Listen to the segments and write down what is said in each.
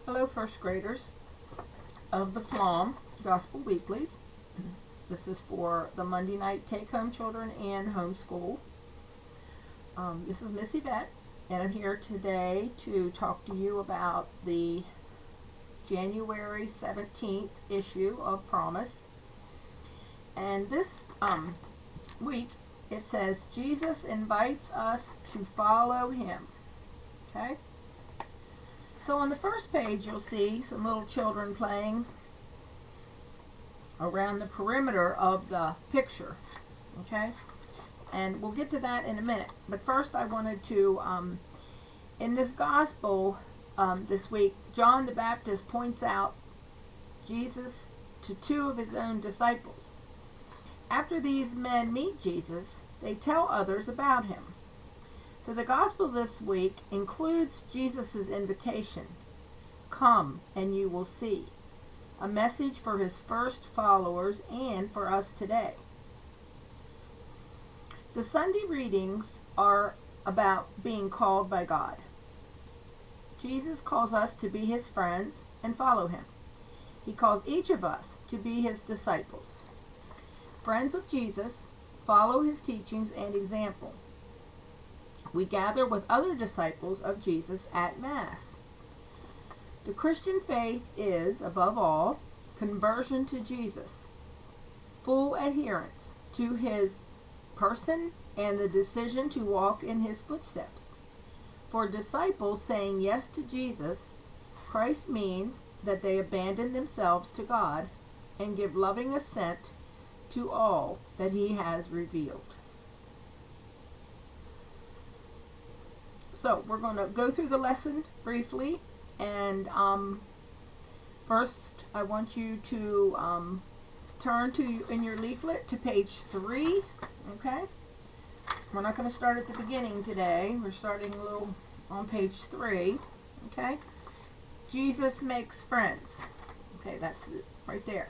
Hello, first graders of the Pflaum Gospel Weeklies. This is for the Monday night take-home children and homeschool. This is Miss Yvette, and I'm here today to talk to you about the January 17th issue of Promise. And this week it says, Jesus invites us to follow him. Okay? So on the first page you'll see some little children playing around the perimeter of the picture. Okay? And we'll get to that in a minute. But first I wanted to, in this gospel this week, John the Baptist points out Jesus to two of his own disciples. After these men meet Jesus, they tell others about him. So the gospel this week includes Jesus' invitation, "Come and you will see," a message for his first followers and for us today. The Sunday readings are about being called by God. Jesus calls us to be his friends and follow him. He calls each of us to be his disciples. Friends of Jesus follow his teachings and example. We gather with other disciples of Jesus at Mass. The Christian faith is, above all, conversion to Jesus, full adherence to his person and the decision to walk in his footsteps. For disciples saying yes to Jesus, Christ means that they abandon themselves to God and give loving assent to all that he has revealed. So we're going to go through the lesson briefly, and first I want you to turn to, in your leaflet, to page 3. Okay? We're not going to start at the beginning today. We're starting a little on page 3. Okay? Jesus makes friends. Okay, that's it right there.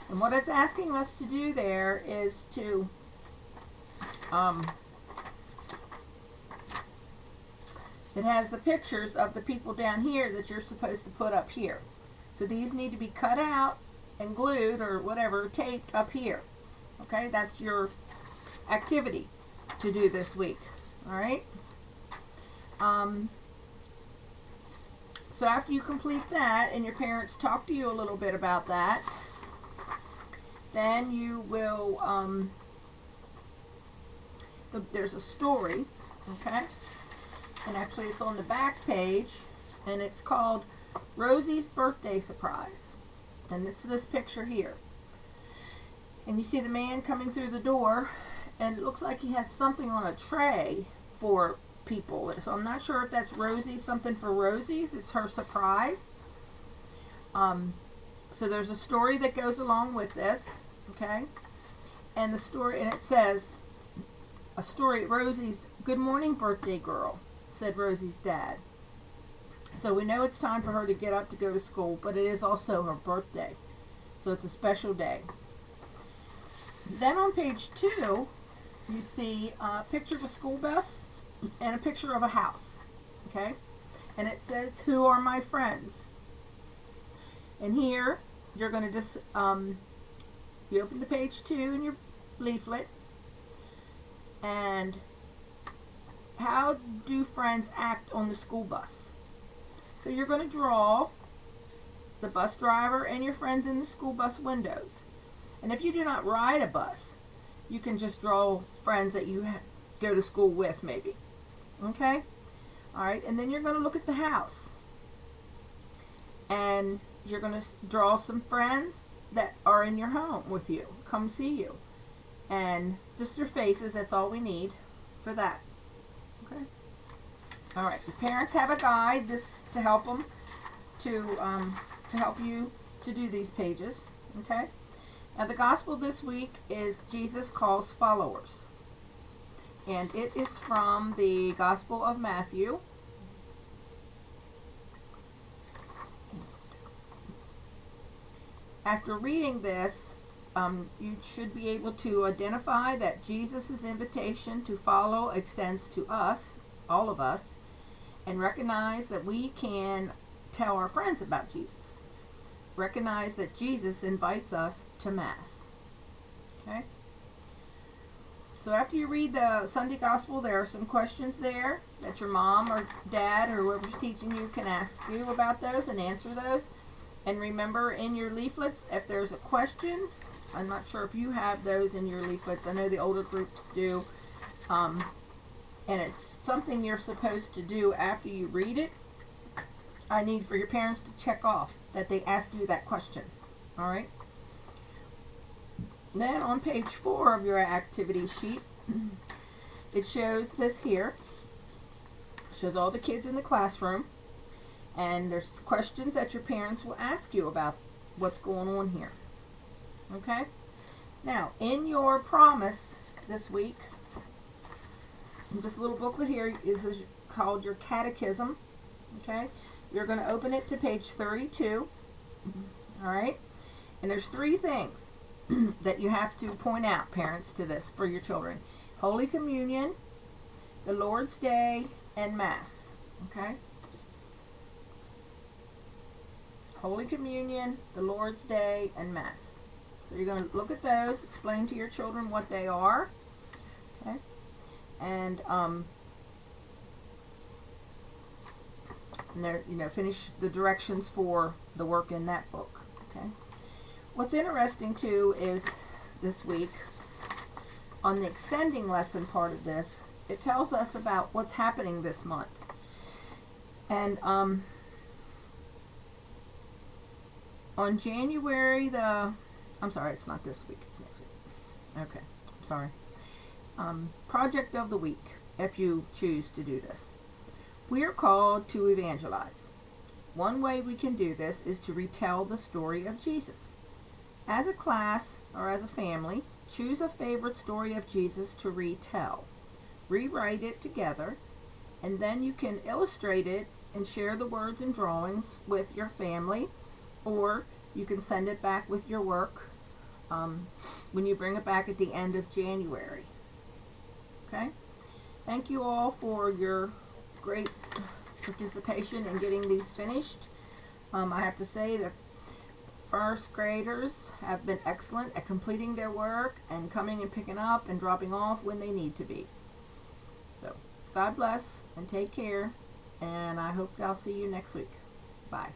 And what it's asking us to do there is to it has the pictures of the people down here that you're supposed to put up here. So these need to be cut out and glued or whatever, taped up here. Okay, that's your activity to do this week. Alright? So after you complete that and your parents talk to you a little bit about that, then you will, there's a story, okay? And actually it's on the back page, and it's called Rosie's Birthday Surprise. And it's this picture here. And you see the man coming through the door, and it looks like he has something on a tray for people. So I'm not sure if that's Rosie, something for Rosie's. It's her surprise. So there's a story that goes along with this, okay? And the story, and it says, a story, Rosie's, "Good morning, birthday girl," said Rosie's dad. So we know it's time for her to get up to go to school, but it is also her birthday. So it's a special day. Then on page 2, you see a picture of a school bus and a picture of a house, okay? And it says, "Who are my friends?" And here, you're going to just, you open to page 2 in your leaflet, and how do friends act on the school bus? So you're going to draw the bus driver and your friends in the school bus windows. And if you do not ride a bus, you can just draw friends that you go to school with, maybe. Okay? Alright, and then you're going to look at the house. And you're going to draw some friends that are in your home with you, come see you. And just their faces, that's all we need for that. Okay? Alright, the parents have a guide this to help them to help you to do these pages. Okay? Now the gospel this week is Jesus calls followers. And it is from the Gospel of Matthew. After reading this, you should be able to identify that Jesus' invitation to follow extends to us, all of us, and recognize that we can tell our friends about Jesus. Recognize that Jesus invites us to Mass. Okay? So after you read the Sunday Gospel, there are some questions there that your mom or dad or whoever's teaching you can ask you about those and answer those. And remember, in your leaflets, if there's a question, I'm not sure if you have those in your leaflets. I know the older groups do. And it's something you're supposed to do after you read it. I need for your parents to check off that they asked you that question. All right? Then on page 4 of your activity sheet, it shows this here. It shows all the kids in the classroom. And there's questions that your parents will ask you about what's going on here. Okay? Now, in your promise this week, this little booklet here is called your Catechism. Okay? You're going to open it to page 32. All right? And there's 3 things that you have to point out, parents, to this for your children. Holy Communion, the Lord's Day, and Mass. Okay? Holy Communion, the Lord's Day, and Mass. So you're going to look at those, explain to your children what they are. Okay? And there, finish the directions for the work in that book. Okay? What's interesting too is this week on the extending lesson part of this, it tells us about what's happening this month. And on January I'm sorry, it's not this week, it's next week. Okay, I'm sorry. Project of the week, if you choose to do this. We are called to evangelize. One way we can do this is to retell the story of Jesus. As a class or as a family, choose a favorite story of Jesus to retell. Rewrite it together, and then you can illustrate it and share the words and drawings with your family, or you can send it back with your work when you bring it back at the end of January. Okay? Thank you all for your great participation in getting these finished. I have to say that first graders have been excellent at completing their work and coming and picking up and dropping off when they need to be. So, God bless and take care, and I hope I'll see you next week. Bye.